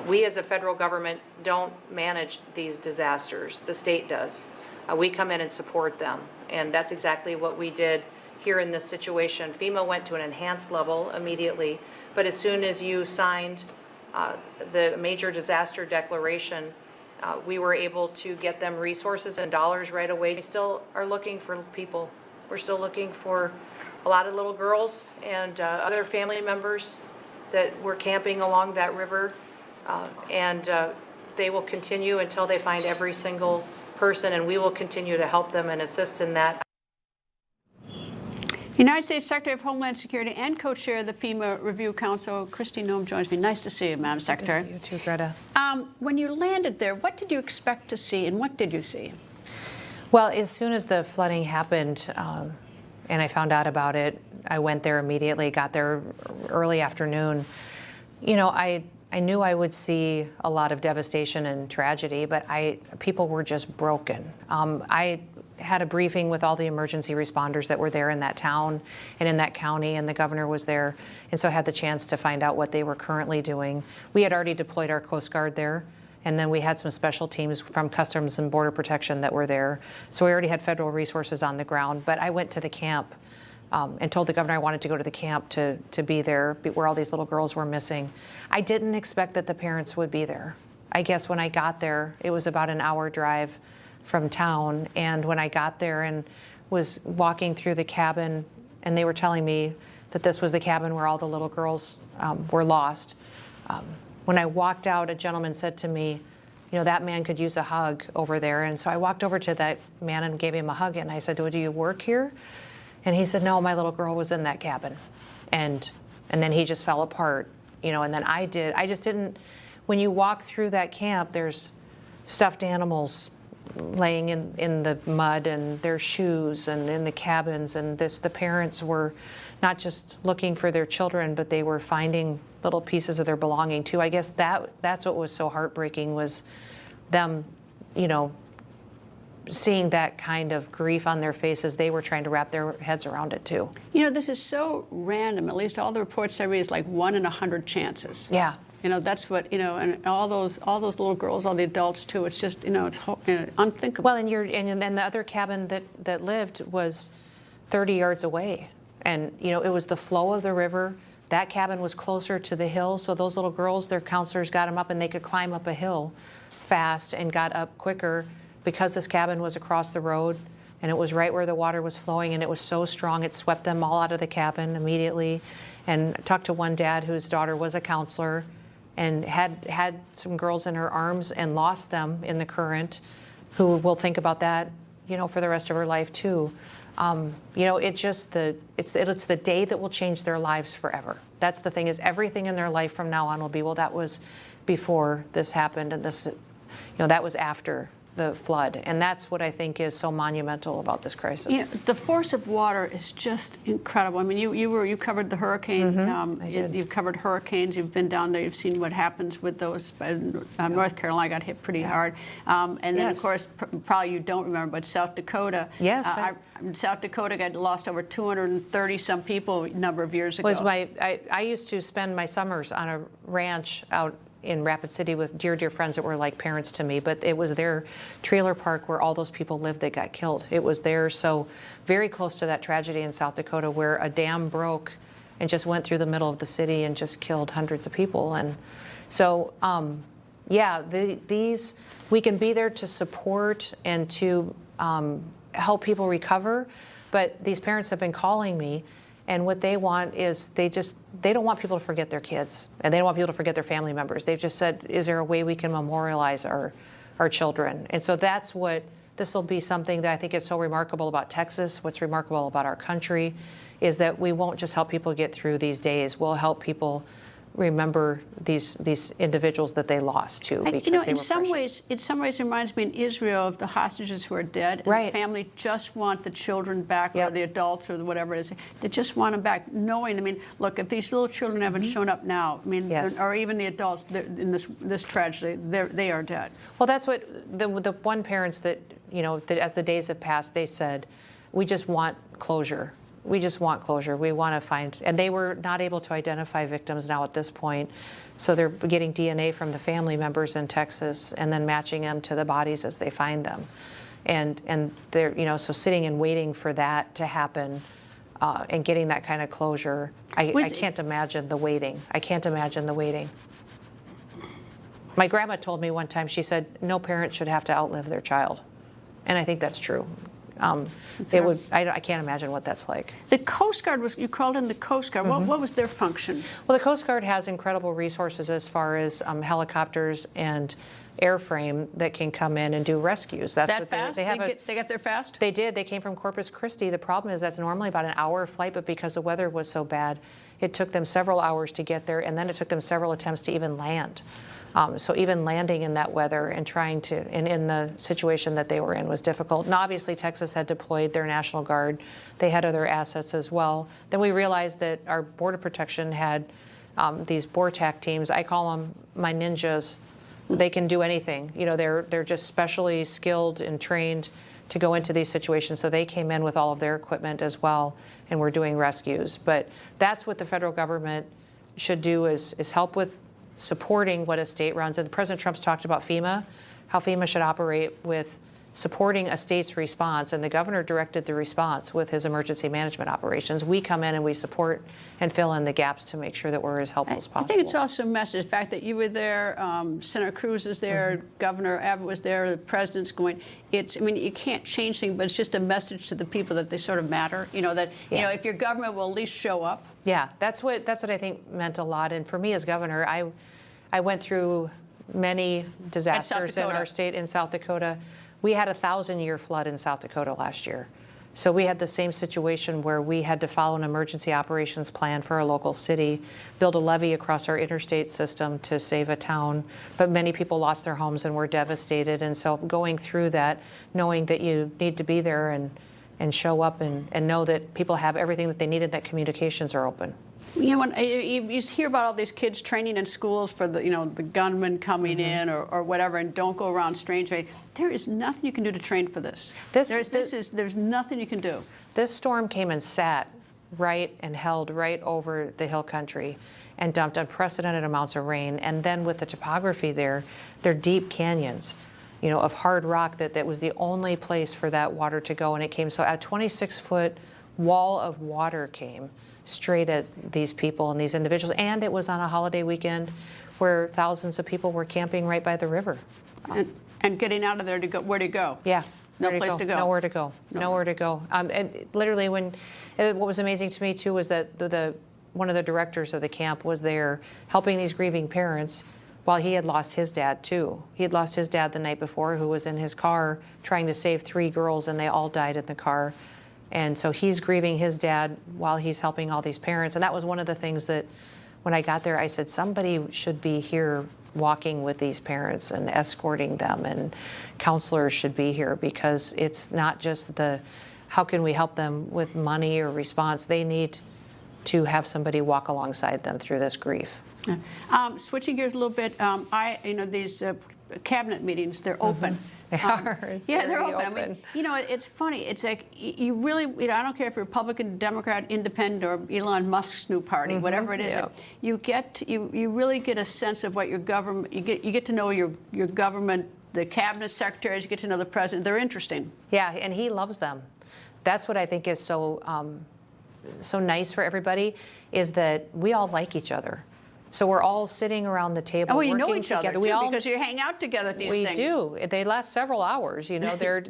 We as a federal government don't manage these disasters. The state does. We come in and support them, and that's exactly what we did here in this situation. FEMA went to an enhanced level immediately, but as soon as you signed the major disaster declaration, we were able to get them resources and dollars right away. We still are looking for people. We're still looking for a lot of little girls and other family members that were camping along that river, and they will continue until they find every single person, and we will continue to help them and assist in that. United States Secretary of Homeland Security and co-chair of the FEMA Review Council, Kristi Noem, joins me. Nice to see you, Madam Secretary. Good to see you too, Greta. When you landed there, what did you expect to see, and what did you see? Well, as soon as the flooding happened, and I found out about it, I went there immediately, got there early afternoon. You know, I knew I would see a lot of devastation and tragedy, but people were just broken. I had a briefing with all the emergency responders that were there in that town and in that county, and the governor was there, and so I had the chance to find out what they were currently doing. We had already deployed our Coast Guard there, and then we had some special teams from Customs and Border Protection that were there. So we already had federal resources on the ground, but I went to the camp and told the governor I wanted to go to the camp to be there where all these little girls were missing. I didn't expect that the parents would be there. I guess when I got there, it was about an hour drive from town, and when I got there and was walking through the cabin, and they were telling me that this was the cabin where all the little girls were lost. When I walked out, a gentleman said to me, you know, that man could use a hug over there. And so I walked over to that man and gave him a hug, and I said, oh, do you work here? And he said, no, my little girl was in that cabin. And then he just fell apart, you know, and then I just didn't, when you walk through that camp, there's stuffed animals laying in the mud, and their shoes, and in the cabins, and the parents were not just looking for their children, but they were finding little pieces of their belonging too. I guess that's what was so heartbreaking, was them, you know, seeing that kind of grief on their faces. They were trying to wrap their heads around it too. You know, this is so random. At least all the reports I read is like 1 in 100 chances. Yeah. You know, that's what, you know, and all those little girls, all the adults too. It's just, you know, it's unthinkable. Well, and the other cabin that lived was 30 yards away, and you know, it was the flow of the river. That cabin was closer to the hill, so those little girls, their counselors got them up, and they could climb up a hill fast and got up quicker because this cabin was across the road, and it was right where the water was flowing, and it was so strong it swept them all out of the cabin immediately. And I talked to one dad whose daughter was a counselor, and had some girls in her arms and lost them in the current, who will think about that, you know, for the rest of her life too. You know, it's the day that will change their lives forever. That's the thing, is everything in their life from now on will be, well, that was before this happened, and this, you know, that was after the flood. And that's what I think is so monumental about this crisis. Yeah, the force of water is just incredible. I mean, you covered the hurricane. You've covered hurricanes. You've been down there. You've seen what happens with those. North Carolina got hit pretty hard. And then, of course, probably you don't remember, but South Dakota. Yes. South Dakota got lost over 230 some people a number of years ago. I used to spend my summers on a ranch out in Rapid City with dear friends that were like parents to me, but it was their trailer park where all those people lived that got killed. It was there, so very close to that tragedy in South Dakota where a dam broke and just went through the middle of the city and just killed hundreds of people. And so, yeah, we can be there to support and to help people recover, but these parents have been calling me, and what they want is they don't want people to forget their kids, and they don't want people to forget their family members. They've just said, is there a way we can memorialize our children? And so that's what, this will be something that I think is so remarkable about Texas. What's remarkable about our country is that we won't just help people get through these days. We'll help people remember these individuals that they lost to, because you know, they in were some precious. ways, it reminds me in Israel of the hostages who are dead. And the family just want the children back, or the adults, or whatever it is. They just want them back, knowing. I mean, look, if these little children haven't shown up now, I mean, or even the adults in this tragedy, they are dead. Well, that's what the one parents that, you know, that as the days have passed, they said, we just want closure. we just want closure. We want to find, and they were not able to identify victims now at this point. So they're getting DNA from the family members in Texas and then matching them to the bodies as they find them. And they're, you know, so sitting and waiting for that to happen and getting that kind of closure, I can't imagine the waiting. I can't imagine the waiting. My grandma told me one time, she said, no parent should have to outlive their child. And I think that's true. It would. I can't imagine what that's like. The Coast Guard was, you called in the Coast Guard. What was their function? Well, the Coast Guard has incredible resources as far as helicopters and airframe that can come in and do rescues. That's that what fast? They got there fast? They did. They came from Corpus Christi. The problem is that's normally about an hour flight, but because the weather was so bad, it took them several hours to get there, and then it took them several attempts to even land. So even landing in that weather and trying to, and in the situation that they were in was difficult. And obviously Texas had deployed their National Guard. They had other assets as well. Then we realized that our Border Protection had these BORTAC teams. I call them my ninjas. They can do anything. You know, they're just specially skilled and trained to go into these situations. So they came in with all of their equipment as well, and we're doing rescues. But that's what the federal government should do, is help with supporting what a state runs. And President Trump's talked about FEMA, how FEMA should operate with supporting a state's response, and the governor directed the response with his emergency management operations. We come in and we support and fill in the gaps to make sure that we're as helpful as possible. I think it's also a message. The fact that you were there, Senator Cruz is there, Governor Abbott was there, the president's going. I mean, you can't change things, but it's just a message to the people that they sort of matter. You know, that, you know, if your government will at least show up. Yeah, that's what I think meant a lot. And for me as governor, I went through many disasters in our state in South Dakota. We had a 1,000-year flood in South Dakota last year. So we had the same situation where we had to follow an emergency operations plan for a local city, build a levee across our interstate system to save a town. But many people lost their homes and were devastated. And so going through that, knowing that you need to be there and show up and know that people have everything that they needed, that communications are open. You know, when you hear about all these kids training in schools for the, you know, the gunmen coming in or whatever, and don't go around strange ways. There is nothing you can do to train for this. There's nothing you can do. This storm came and sat right and held right over the hill country and dumped unprecedented amounts of rain. And then with the topography there, they're deep canyons, you know, of hard rock that was the only place for that water to go. And it came, so a 26-foot wall of water came straight at these people and these individuals. And it was on a holiday weekend where thousands of people were camping right by the river. And getting out of there to go, where to go? Yeah. No place to go. Nowhere to go. Nowhere to go. And literally what was amazing to me too was that one of the directors of the camp was there helping these grieving parents while he had lost his dad too. He had lost his dad the night before, who was in his car trying to save 3 girls, and they all died in the car. And so he's grieving his dad while he's helping all these parents. And that was one of the things that when I got there, I said, somebody should be here walking with these parents and escorting them, and counselors should be here, because it's not just how can we help them with money or response. They need to have somebody walk alongside them through this grief. Switching gears a little bit, these cabinet meetings, they're open. They are. Yeah, they're open. I mean, you know, it's funny. It's like you really, I don't care if you're Republican, Democrat, Independent, or Elon Musk's new party, whatever it is. Yeah. You really get a sense of what your government. You get to know your government, the cabinet secretaries. You get to know the president. They're interesting. Yeah, and he loves them. That's what I think is so nice for everybody, is that we all like each other. So we're all sitting around the table working together. You know each other, too, because you hang out together at these things. We do. They last several hours. You know, they're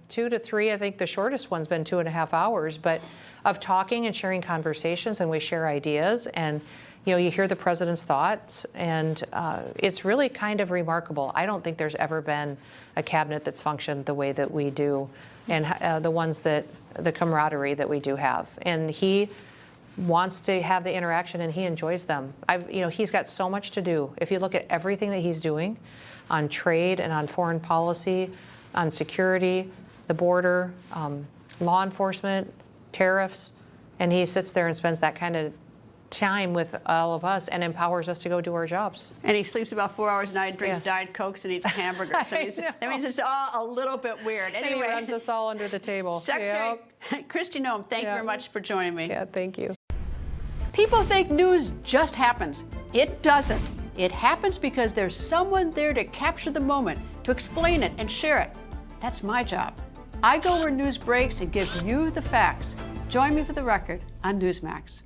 2 to 3. I think the shortest one's been 2.5 hours, but of talking and sharing conversations, and we share ideas, and you know, you hear the president's thoughts, and it's really kind of remarkable. I don't think there's ever been a cabinet that's functioned the way that we do, and the camaraderie that we do have. And he wants to have the interaction, and he enjoys them. He's got so much to do. If you look at everything that he's doing on trade and on foreign policy, on security, the border, law enforcement, tariffs, and he sits there and spends that kind of time with all of us and empowers us to go do our jobs. And he sleeps about 4 hours a night, drinks Diet Cokes, and eats hamburgers. That means it's all a little bit weird. Anyway, and he runs us all under the table. Secretary Kristi Noem, thank you very much for joining me. Yeah, thank you. People think news just happens. It doesn't. It happens because there's someone there to capture the moment, to explain it and share it. That's my job. I go where news breaks and give you the facts. Join me for The Record on Newsmax.